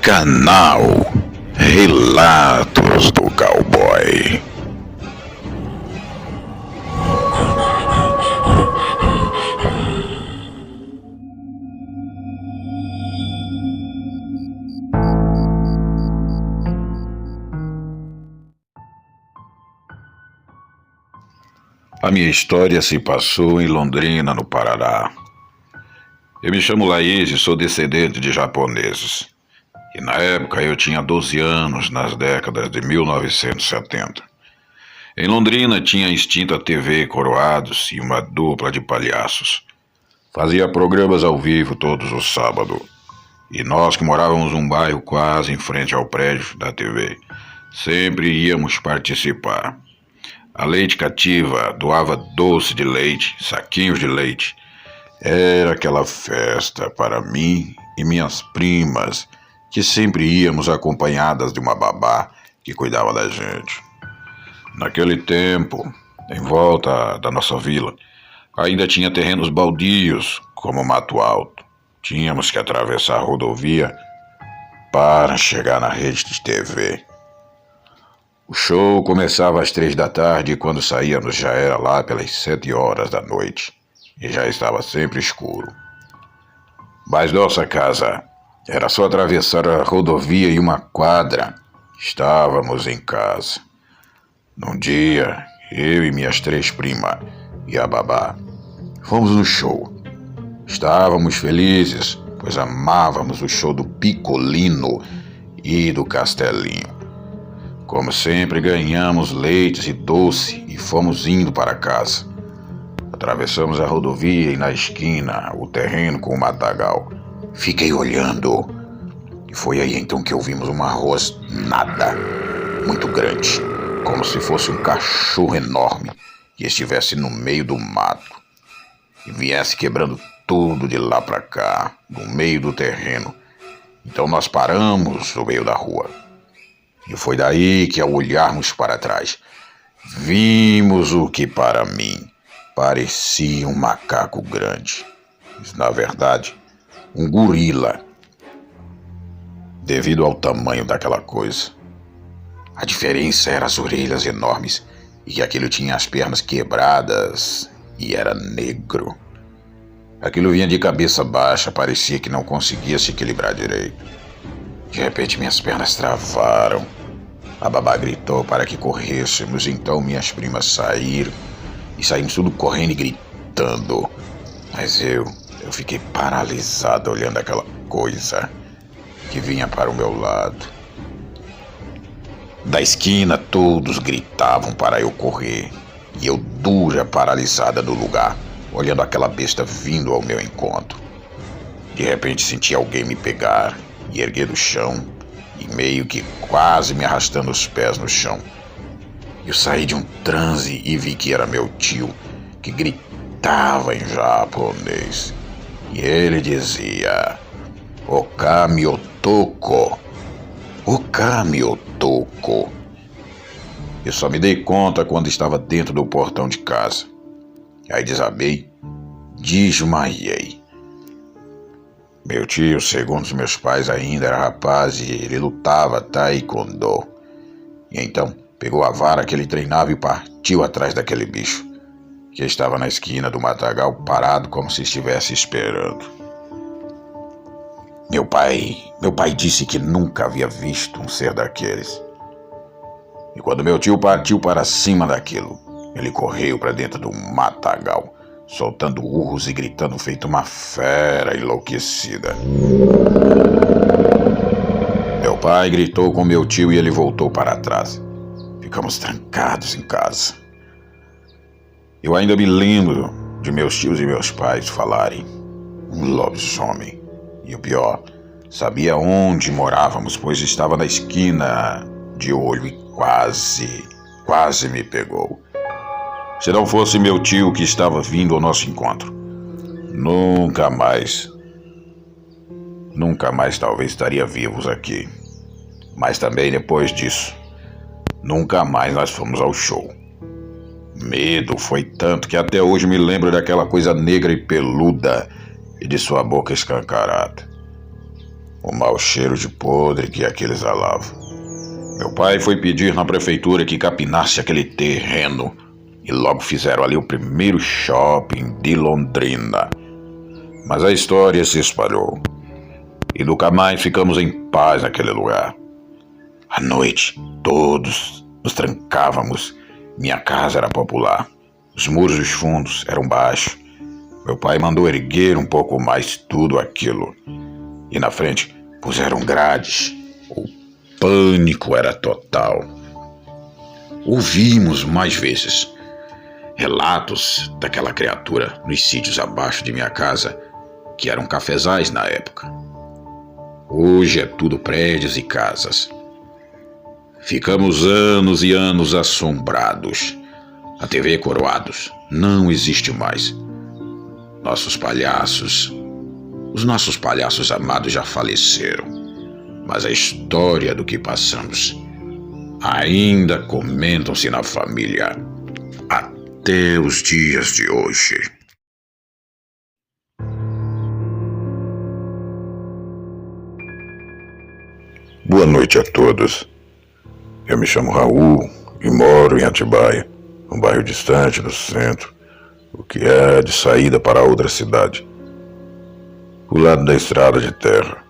Canal Relatos do Cowboy. A minha história se passou em Londrina, no Paraná. Eu me chamo Laís e sou descendente de japoneses. E na época eu tinha 12 anos, nas décadas de 1970. Em Londrina tinha a extinta TV Coroados e uma dupla de palhaços. Fazia programas ao vivo todos os sábados. E nós que morávamos num bairro quase em frente ao prédio da TV, sempre íamos participar. A Leite Cativa doava doce de leite, saquinhos de leite. Era aquela festa para mim e minhas primas, que sempre íamos acompanhadas de uma babá que cuidava da gente. Naquele tempo, em volta da nossa vila, ainda tinha terrenos baldios, como Mato Alto. Tínhamos que atravessar a rodovia para chegar na rede de TV. O show começava às 3 da tarde e quando saíamos já era lá pelas 7 horas da noite e já estava sempre escuro. Mas nossa casa era só atravessar a rodovia e uma quadra. Estávamos em casa. Num dia, eu e minhas 3 primas e a babá fomos no show. Estávamos felizes, pois amávamos o show do Picolino e do Castelinho. Como sempre, ganhamos leites e doce e fomos indo para casa. Atravessamos a rodovia e na esquina, o terreno com o matagal. Fiquei olhando e foi aí então que ouvimos uma rosnada muito grande, como se fosse um cachorro enorme que estivesse no meio do mato e viesse quebrando tudo de lá para cá, no meio do terreno. Então nós paramos no meio da rua. E foi daí que, ao olharmos para trás, vimos o que para mim parecia um macaco grande. Mas, na verdade, um gorila, devido ao tamanho daquela coisa. A diferença era as orelhas enormes e que aquilo tinha as pernas quebradas e era negro. Aquilo vinha de cabeça baixa, parecia que não conseguia se equilibrar direito. De repente minhas pernas travaram. A babá gritou para que corrêssemos, então minhas primas saíram e saímos tudo correndo e gritando. Mas eu fiquei paralisado olhando aquela coisa que vinha para o meu lado. Da esquina todos gritavam para eu correr e eu dura, paralisada no lugar, olhando aquela besta vindo ao meu encontro. De repente senti alguém me pegar e erguer do chão e meio que quase me arrastando os pés no chão. Eu saí de um transe e vi que era meu tio, que gritava em japonês. E ele dizia: "Okami Otoko, Okami Otoko". Eu só me dei conta quando estava dentro do portão de casa. Aí desabei, desmaiei. Meu tio, segundo os meus pais, ainda era rapaz e ele lutava taekwondo. E então pegou a vara que ele treinava e partiu atrás daquele bicho, que estava na esquina do matagal parado como se estivesse esperando. Meu pai disse que nunca havia visto um ser daqueles. E quando meu tio partiu para cima daquilo, ele correu para dentro do matagal, soltando urros e gritando feito uma fera enlouquecida. Meu pai gritou com meu tio e ele voltou para trás. Ficamos trancados em casa. Eu ainda me lembro de meus tios e meus pais falarem: um lobisomem. E o pior, sabia onde morávamos, pois estava na esquina de olho e quase me pegou. Se não fosse meu tio que estava vindo ao nosso encontro, nunca mais talvez estaria vivos aqui. Mas também depois disso, nunca mais nós fomos ao show. Medo foi tanto que até hoje me lembro daquela coisa negra e peluda e de sua boca escancarada. O mau cheiro de podre que aquele exalava. Meu pai foi pedir na prefeitura que capinasse aquele terreno e logo fizeram ali o primeiro shopping de Londrina. Mas a história se espalhou e nunca mais ficamos em paz naquele lugar. À noite, todos nos trancávamos. Minha casa era popular. Os muros dos fundos eram baixos. Meu pai mandou erguer um pouco mais tudo aquilo. E na frente puseram grades. O pânico era total. Ouvimos mais vezes relatos daquela criatura nos sítios abaixo de minha casa, que eram cafezais na época. Hoje é tudo prédios e casas. Ficamos anos e anos assombrados. A TV Coroados não existe mais. Os nossos palhaços amados já faleceram. Mas a história do que passamos ainda comentam-se na família até os dias de hoje. Boa noite a todos. Eu me chamo Raul e moro em Atibaia, um bairro distante do centro, o que é de saída para outra cidade. O lado da estrada de terra.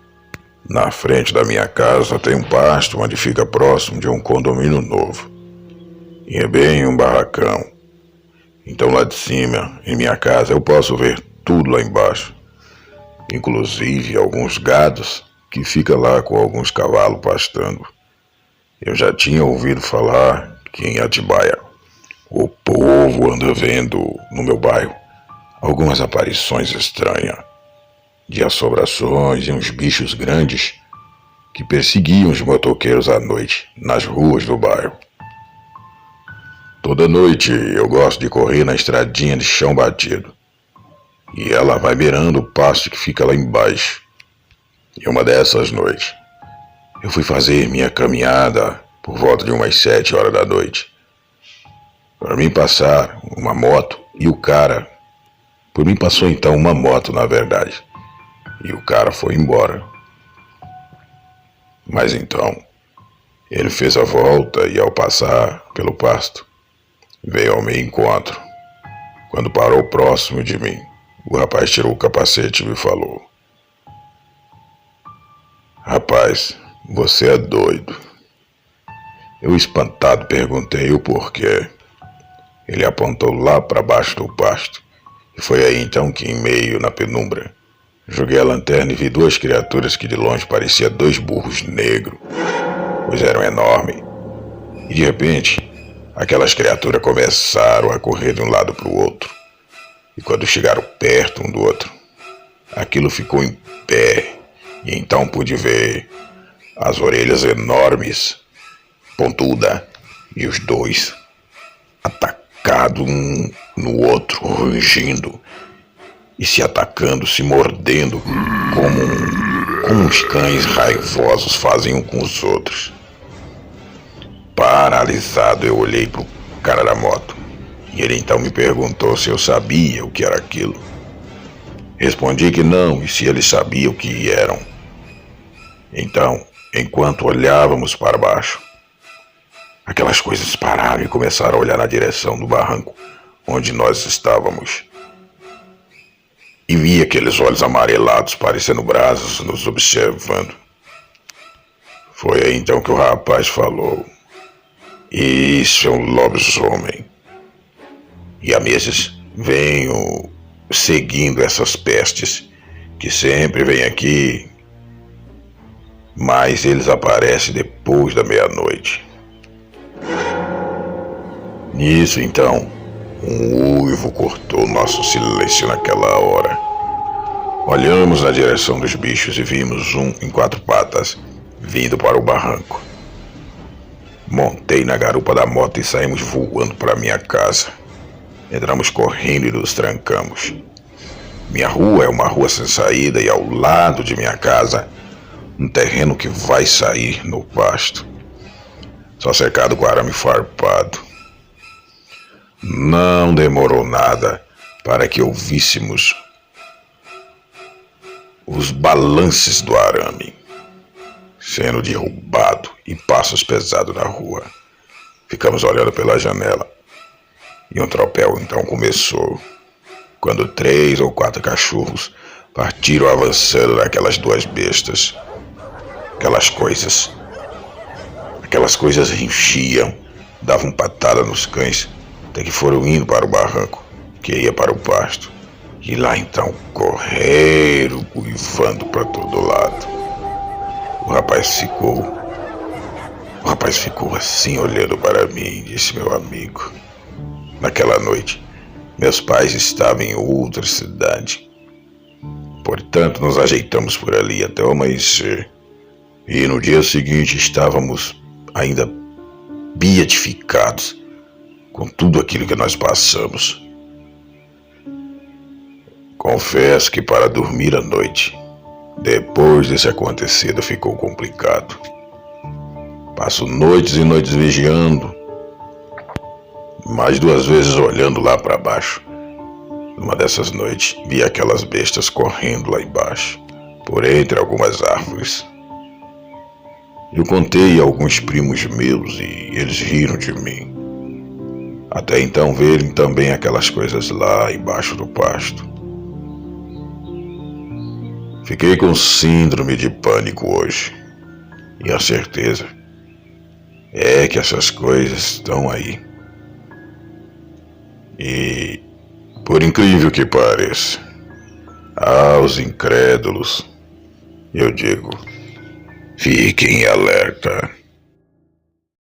Na frente da minha casa tem um pasto onde fica próximo de um condomínio novo. E é bem um barracão. Então lá de cima, em minha casa, eu posso ver tudo lá embaixo. Inclusive alguns gados que ficam lá com alguns cavalos pastando. Eu já tinha ouvido falar que em Atibaia o povo anda vendo no meu bairro algumas aparições estranhas de assombrações e uns bichos grandes que perseguiam os motoqueiros à noite nas ruas do bairro. Toda noite eu gosto de correr na estradinha de chão batido e ela vai beirando o pasto que fica lá embaixo. E uma dessas noites eu fui fazer minha caminhada por volta de umas 7 horas da noite. Para mim passar uma moto e o cara... Por mim passou então uma moto, na verdade. E o cara foi embora. Mas então, ele fez a volta e ao passar pelo pasto, veio ao meu encontro. Quando parou próximo de mim, o rapaz tirou o capacete e me falou: "Rapaz, você é doido." Eu, espantado, perguntei o porquê. Ele apontou lá para baixo do pasto. E foi aí então que, em meio na penumbra, joguei a lanterna e vi duas criaturas que de longe pareciam 2 burros negros, pois eram enormes. E de repente, aquelas criaturas começaram a correr de um lado para o outro. E quando chegaram perto um do outro, aquilo ficou em pé. E então pude ver as orelhas enormes, pontuda, e os dois atacados um no outro, rugindo e se atacando, se mordendo como os cães raivosos fazem um com os outros. Paralisado, eu olhei pro cara da moto e ele então me perguntou se eu sabia o que era aquilo. Respondi que não e se ele sabia o que eram. Então, enquanto olhávamos para baixo, aquelas coisas pararam e começaram a olhar na direção do barranco onde nós estávamos. E vi aqueles olhos amarelados parecendo brasas nos observando. Foi aí então que o rapaz falou: "Isso é um lobisomem. E há meses venho seguindo essas pestes que sempre vêm aqui, mas eles aparecem depois da meia-noite." Nisso então, um uivo cortou nosso silêncio naquela hora. Olhamos na direção dos bichos e vimos um em 4 patas vindo para o barranco. Montei na garupa da moto e saímos voando para minha casa. Entramos correndo e nos trancamos. Minha rua é uma rua sem saída e ao lado de minha casa, um terreno que vai sair no pasto, só cercado com arame farpado. Não demorou nada para que ouvíssemos os balances do arame sendo derrubado e passos pesados na rua. Ficamos olhando pela janela e um tropel então começou, quando 3 ou 4 cachorros partiram avançando naquelas 2 bestas. Aquelas coisas rinchiam, davam patada nos cães, até que foram indo para o barranco, que ia para o pasto. E lá então correram, uivando para todo lado. O rapaz ficou assim olhando para mim, disse meu amigo. Naquela noite, meus pais estavam em outra cidade. Portanto, nos ajeitamos por ali até o amanhecer. E no dia seguinte estávamos ainda beatificados com tudo aquilo que nós passamos. Confesso que para dormir à noite, depois desse acontecido, ficou complicado. Passo noites e noites vigiando, mais 2 vezes olhando lá para baixo. Numa dessas noites, vi aquelas bestas correndo lá embaixo, por entre algumas árvores. Eu contei a alguns primos meus e eles riram de mim. Até então verem também aquelas coisas lá embaixo do pasto. Fiquei com síndrome de pânico hoje. E a certeza é que essas coisas estão aí. E, por incrível que pareça, aos incrédulos, eu digo, fiquem alerta.